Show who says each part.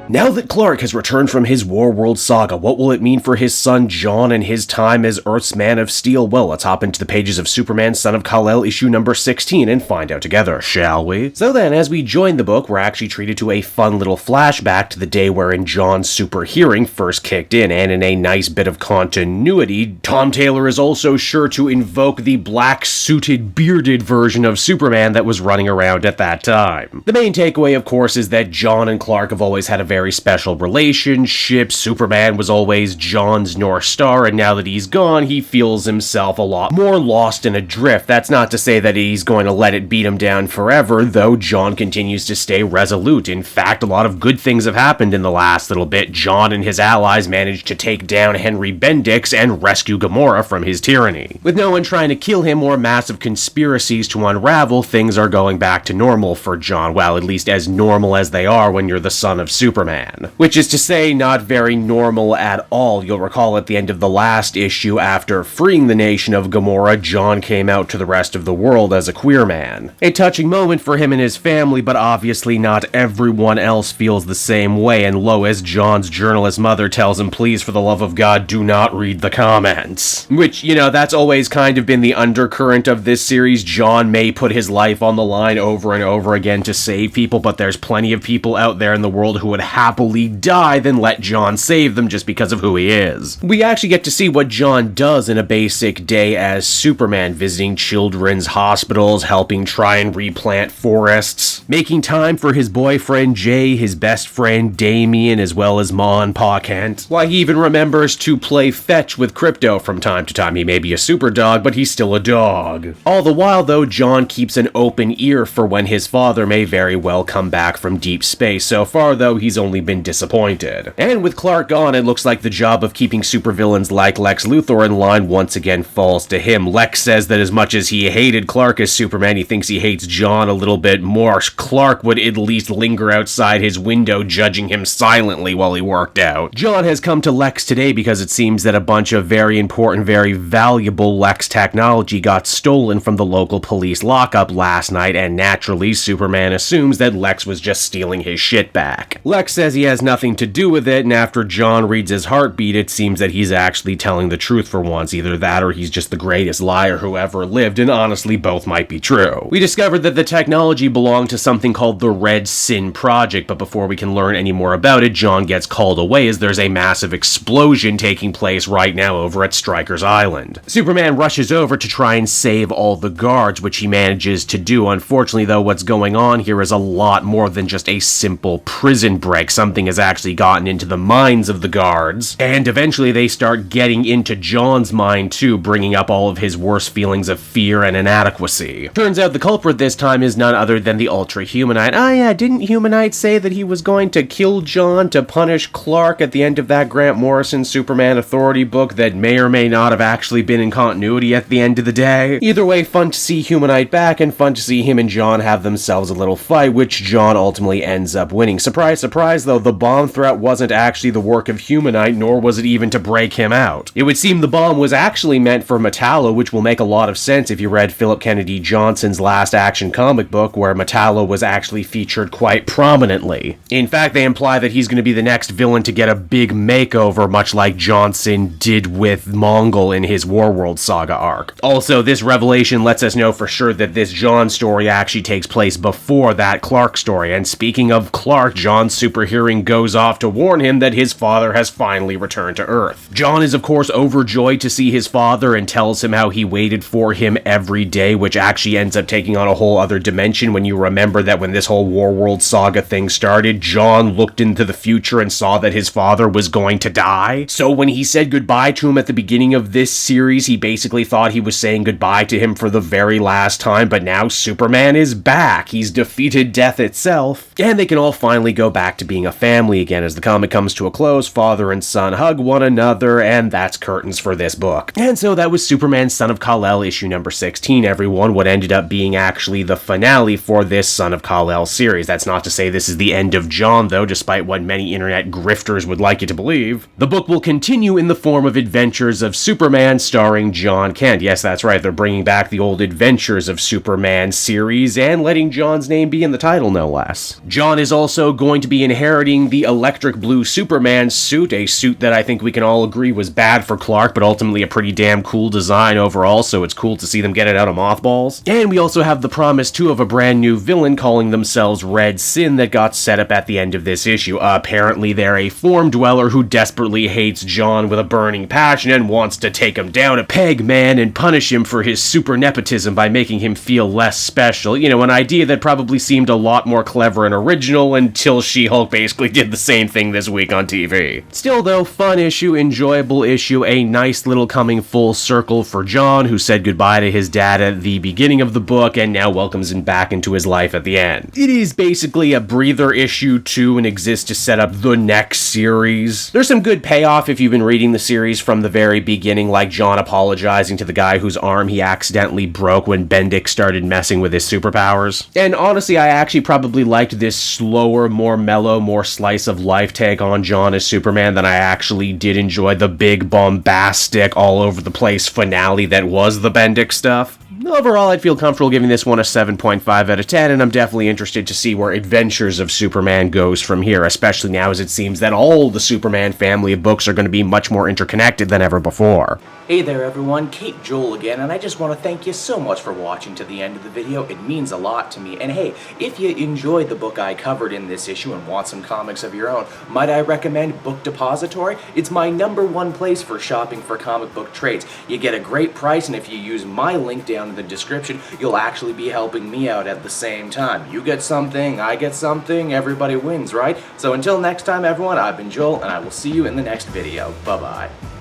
Speaker 1: Now that Clark has returned from his Warworld Saga, what will it mean for his son John and his time as Earth's Man of Steel? Well, let's hop into the pages of Superman, Son of Kal-El, issue number 16, and find out together, shall we? So then, as we join the book, we're actually treated to a fun little flashback to the day wherein John's super hearing first kicked in, and in a nice bit of continuity, Tom Taylor is also sure to invoke the black-suited, bearded version of Superman that was running around at that time. The main takeaway, of course, is that John and Clark have always had a very special relationship. Superman was always John's North Star, and now that he's gone, he feels himself a lot more lost and adrift. That's not to say that he's going to let it beat him down forever, though John continues to stay resolute. In fact, a lot of good things have happened in the last little bit. John and his allies managed to take down Henry Bendix and rescue Gamora from his tyranny. With no one trying to kill him or massive conspiracies to unravel, things are going back to normal for John. Well, at least as normal as they are when you're the son of Superman. Which is to say, not very normal at all. You'll recall at the end of the last issue, after freeing the nation of Gamora, John came out to the rest of the world as a queer man. A touching moment for him and his family, but obviously not everyone else feels the same way, and Lois, John's journalist mother, tells him, please, for the love of God, do not read the comments. Which, you know, that's always kind of been the undercurrent of this series. John may put his life on the line over and over again to save people, but there's plenty of people out there in the world who would happily die than let John save them just because of who he is. We actually get to see what John does in a basic day as Superman, visiting children's hospitals, helping try and replant forests, making time for his boyfriend Jay, his best friend Damian, as well as Ma and Pa Kent. Why, he even remembers to play fetch with Krypto from time to time. He may be a super dog, but he's still a dog. All the while, though, John keeps an open ear for when his father may very well come back from deep space. So far, though, he's only been disappointed. And with Clark gone, it looks like the job of keeping supervillains like Lex Luthor in line once again falls to him. Lex says that as much as he hated Clark as Superman, he thinks he hates John a little bit more. Clark would at least linger outside his window, judging him silently while he worked out. John has come to Lex today because it seems that a bunch of very important, very valuable Lex technology got stolen from the local police lockup last night, and naturally, Superman assumes that Lex was just stealing his shit back. Lex says he has nothing to do with it, and after John reads his heartbeat, it seems that he's actually telling the truth for once. Either that or he's just the greatest liar who ever lived, and honestly, both might be true. We discovered that the technology belonged to something called the Red Sin Project, but before we can learn any more about it, John gets called away as there's a massive explosion taking place right now over at Stryker's Island. Superman rushes over to try and save all the guards, which he manages to do. Unfortunately, though, what's going on here is a lot more than just a simple prison break. Something has actually gotten into the minds of the guards, and eventually they start getting into John's mind too, bringing up all of his worst feelings of fear and inadequacy. Turns out the culprit this time is none other than the Ultra-Humanite. Oh yeah, didn't Humanite say that he was going to kill John to punish Clark at the end of that Grant Morrison Superman Authority book that may or may not have actually been in continuity at the end of the day? Either way, fun to see Humanite back, and fun to see him and John have themselves a little fight, which John ultimately ends up winning. Surprise, surprise though, the bomb threat wasn't actually the work of Humanite, nor was it even to break him out. It would seem the bomb was actually meant for Metallo, which will make a lot of sense if you read Philip Kennedy Johnson's Last Action comic book, where Metallo was actually featured quite prominently. In fact, they imply that he's going to be the next villain to get a big makeover, much like Johnson did with Mongol in his Warworld Saga arc. Also, this revelation lets us know for sure that this John story actually takes place before that Clark story, and speaking of Clark, John's super hearing goes off to warn him that his father has finally returned to Earth. John is of course overjoyed to see his father and tells him how he waited for him every day, which actually ends up taking on a whole other dimension when you remember that when this whole Warworld Saga thing started, John looked into the future and saw that his father was going to die. So when he said goodbye to him at the beginning of this series, he basically thought he was saying goodbye to him for the very last time, but now Superman is back. He's defeated death itself, and they can all finally go back to being a family again. As the comic comes to a close, father and son hug one another, and that's curtains for this book. And so that was Superman, Son of Kal-El, issue number 16, everyone. What ended up being actually the finale for this Son of Kal-El series. That's not to say this is the end of John, though, despite what many internet grifters would like you to believe. The book will continue in the form of Adventures of Superman starring John Kent. Yes, that's right, they're bringing back the old Adventures of Superman series and letting John's name be in the title, no less. John is also going to be in inheriting the electric blue Superman suit, a suit that I think we can all agree was bad for Clark, but ultimately a pretty damn cool design overall, so it's cool to see them get it out of mothballs. And we also have the promise, too, of a brand new villain calling themselves Red Sin that got set up at the end of this issue. Apparently they're a form dweller who desperately hates John with a burning passion and wants to take him down a peg, man, and punish him for his super nepotism by making him feel less special. You know, an idea that probably seemed a lot more clever and original until She-Hulk basically did the same thing this week on TV. Still though, fun issue, enjoyable issue, a nice little coming full circle for John, who said goodbye to his dad at the beginning of the book and now welcomes him back into his life at the end. It is basically a breather issue too and exists to set up the next series. There's some good payoff if you've been reading the series from the very beginning, like John apologizing to the guy whose arm he accidentally broke when Bendix started messing with his superpowers. And honestly, I actually probably liked this slower, more mellow, more slice of life take on John as Superman than I actually did enjoy the big bombastic all over the place finale that was the Bendix stuff. Overall, I'd feel comfortable giving this one a 7.5 out of 10, and I'm definitely interested to see where Adventures of Superman goes from here, especially now as it seems that all the Superman family of books are going to be much more interconnected than ever before.
Speaker 2: Hey there everyone, Kate Joel again, and I just want to thank you so much for watching to the end of the video. It means a lot to me. And hey, if you enjoyed the book I covered in this issue and want some comics of your own, might I recommend Book Depository? It's my #1 place for shopping for comic book trades. You get a great price, and if you use my link down in the description, you'll actually be helping me out at the same time. You get something, I get something, everybody wins, right? So until next time everyone, I've been Joel, and I will see you in the next video. Bye-bye.